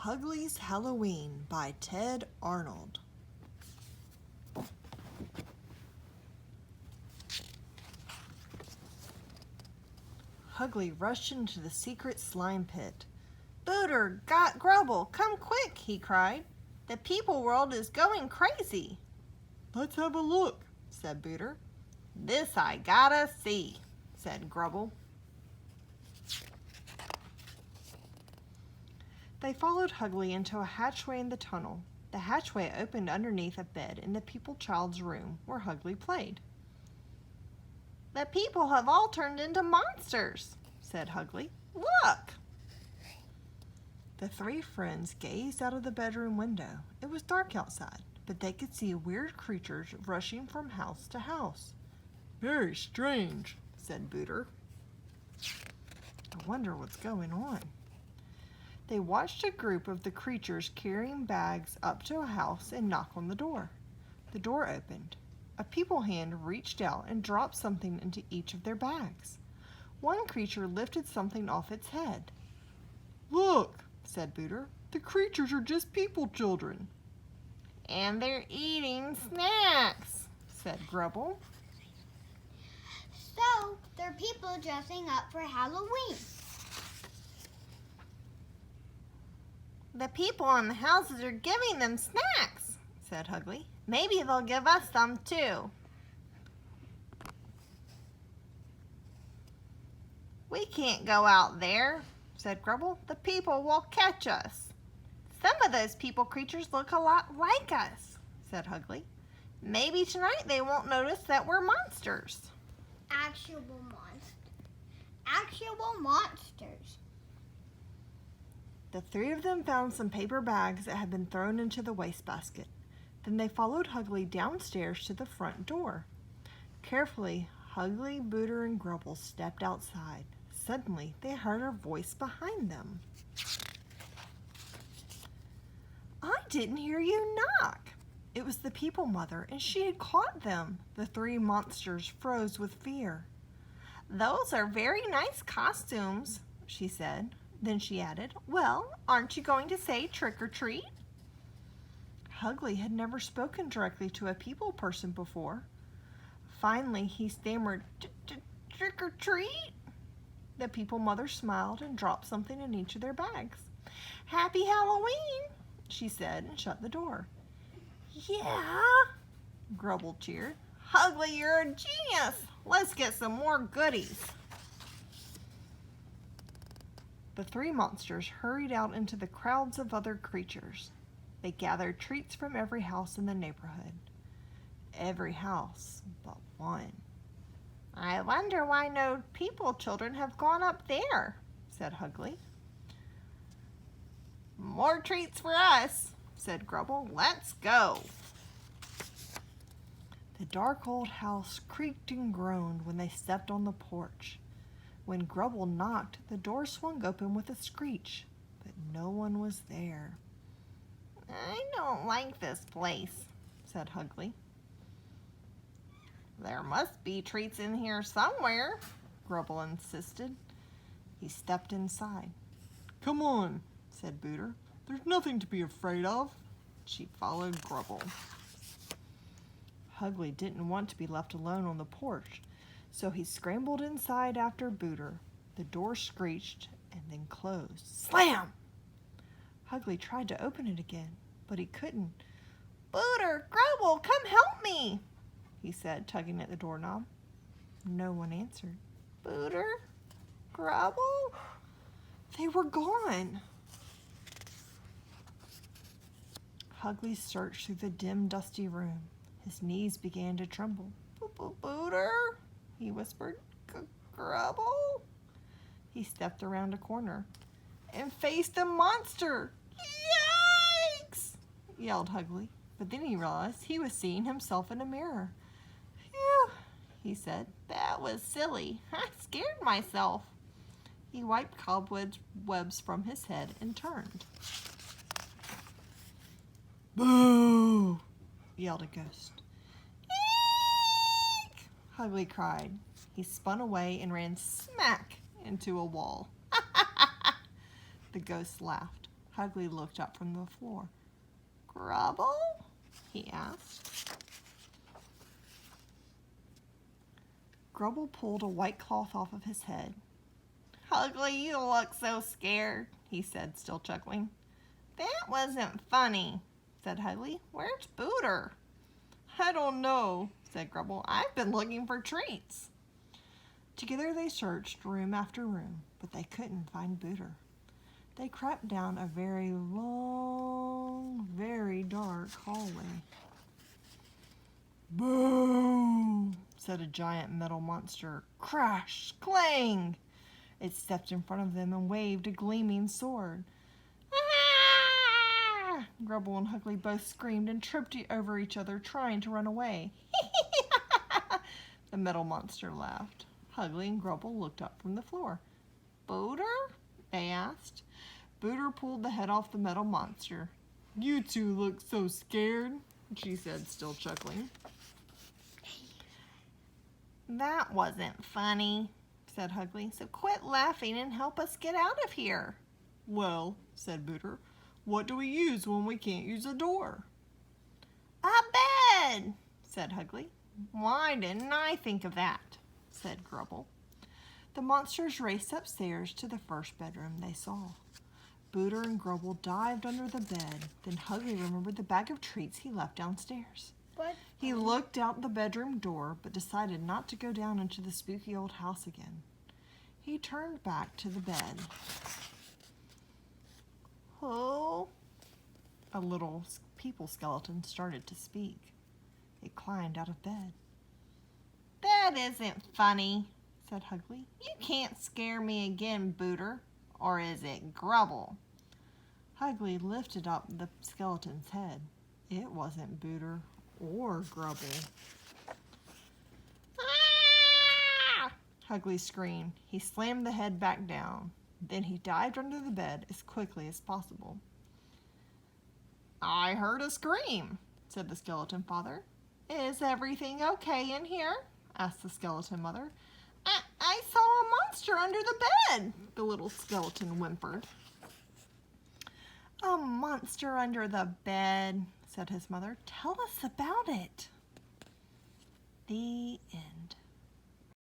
Hugly's Halloween by Ted Arnold. Hugly rushed into the secret slime pit. "Booter, got Grubble, come quick," he cried. "The people world is going crazy." "Let's have a look," said Booter. "This I gotta see," said Grubble. They followed Hugly into a hatchway in the tunnel. The hatchway opened underneath a bed in the people child's room where Hugly played. "The people have all turned into monsters," said Hugly. "Look!" The three friends gazed out of the bedroom window. It was dark outside, but they could see weird creatures rushing from house to house. "Very strange," said Booter. "I wonder what's going on." They watched a group of the creatures carrying bags up to a house and knock on the door. The door opened. A people hand reached out and dropped something into each of their bags. One creature lifted something off its head. "Look," said Booter, "the creatures are just people children." "And they're eating snacks," said Grubble. "So, they're people dressing up for Halloween." "The people in the houses are giving them snacks," said Hugly. "Maybe they'll give us some too." "We can't go out there," said Grubble. "The people will catch us." "Some of those people creatures look a lot like us," said Hugly. "Maybe tonight they won't notice that we're monsters." Actual monsters. The three of them found some paper bags that had been thrown into the wastebasket. Then they followed Hugly downstairs to the front door. Carefully, Hugly, Booter, and Grubble stepped outside. Suddenly, they heard a voice behind them. "I didn't hear you knock." It was the people mother, and she had caught them. The three monsters froze with fear. "Those are very nice costumes," she said. Then she added, "Well, aren't you going to say trick or treat?" Hugly had never spoken directly to a people person before. Finally, he stammered, "Trick or treat?" The people mother smiled and dropped something in each of their bags. "Happy Halloween," she said, and shut the door. "Yeah," Grubble cheered. "Hugly, you're a genius. Let's get some more goodies." The three monsters hurried out into the crowds of other creatures. They gathered treats from every house in the neighborhood. Every house but one. "I wonder why no people children have gone up there," said Hugly. "More treats for us," said Grubble. "Let's go." The dark old house creaked and groaned when they stepped on the porch. When Grubble knocked, the door swung open with a screech, but no one was there. "I don't like this place," said Hugly. "There must be treats in here somewhere," Grubble insisted. He stepped inside. "Come on," said Booter. "There's nothing to be afraid of." She followed Grubble. Hugly didn't want to be left alone on the porch, so he scrambled inside after Booter. The door screeched and then closed. Slam! Hugly tried to open it again, but he couldn't. "Booter, Grubble, come help me," he said, tugging at the doorknob. No one answered. "Booter, Grubble?" They were gone. Hugly searched through the dim, dusty room. His knees began to tremble. "Booter," he whispered. "Grubble?" He stepped around a corner and faced a monster. "Yikes!" yelled Hugly. But then he realized he was seeing himself in a mirror. "Phew," he said. "That was silly. I scared myself." He wiped cobwebs from his head and turned. "Boo!" yelled a ghost. "Eek!" Hugly cried. He spun away and ran smack into a wall. The ghost laughed. Hugly looked up from the floor. Grubble? He asked. Grubble pulled a white cloth off of his head. Hugly, you look so scared, he said, still chuckling. That wasn't funny, said Hugly. Where's Booter? I don't know, said Grubble. I've been looking for treats. Together they searched room after room, but they couldn't find Booter. They crept down a very long, very dark hallway. Boo! Said a giant metal monster. Crash! Clang! It stepped in front of them and waved a gleaming sword. Ah! Grubble and Hugly both screamed and tripped over each other, trying to run away. The metal monster laughed. Hugly and Grubble looked up from the floor. Booter? They asked. Booter pulled the head off the metal monster. You two look so scared, she said, still chuckling. That wasn't funny, said Hugly, so quit laughing and help us get out of here. Well, said Booter, what do we use when we can't use a door? A bed, said Hugly. Why didn't I think of that, said Grubble. The monsters raced upstairs to the first bedroom they saw. Booter and Grubble dived under the bed. Then Hugly remembered the bag of treats he left downstairs. What? He looked out the bedroom door, but decided not to go down into the spooky old house again. He turned back to the bed. Oh, a little people skeleton started to speak. It climbed out of bed. That isn't funny, said Hugly. You can't scare me again, Booter. Or is it Grubble? Hugly lifted up the skeleton's head. It wasn't Booter or Grubble. Ah! Hugly screamed. He slammed the head back down. Then he dived under the bed as quickly as possible. I heard a scream, said the skeleton father. Is everything okay in here? Asked the skeleton mother. I saw a monster under the bed, the little skeleton whimpered. A monster under the bed, said his mother. Tell us about it. The end.